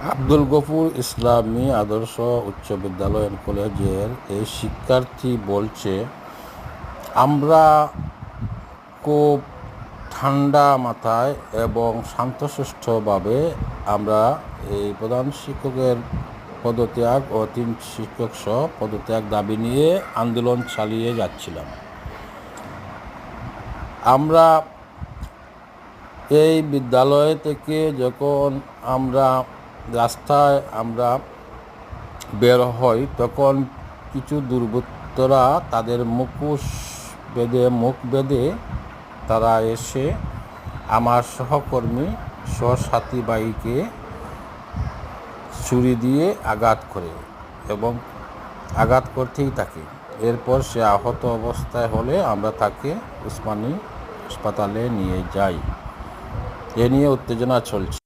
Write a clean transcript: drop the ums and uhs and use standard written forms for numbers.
আব্দুল গফুর ইসলামী আদর্শ উচ্চ বিদ্যালয় অ্যান্ড কলেজের এই শিক্ষার্থী বলছে, আমরা খুব ঠান্ডা মাথায় এবং শান্তশিষ্টভাবে আমরা এই প্রধান শিক্ষকের পদত্যাগ ও 3 শিক্ষক সহ পদত্যাগ দাবি নিয়ে আন্দোলন চালিয়ে যাচ্ছিলাম। আমরা এই বিদ্যালয় থেকে যখন আমরা রাস্তায় বের হই, তখন কিছু দুর্বৃত্তরা তাদের মুখ বেঁধে তারা এসে আমার সহকর্মী সহসাথী ভাইকে ছুরি দিয়ে আঘাত করে এবং আঘাত করতেই থাকে। এরপর সে আহত অবস্থায় হলে আমরা তাকে উসমানী হাসপাতালে নিয়ে যাই। এ নিয়ে উত্তেজনা চলছে।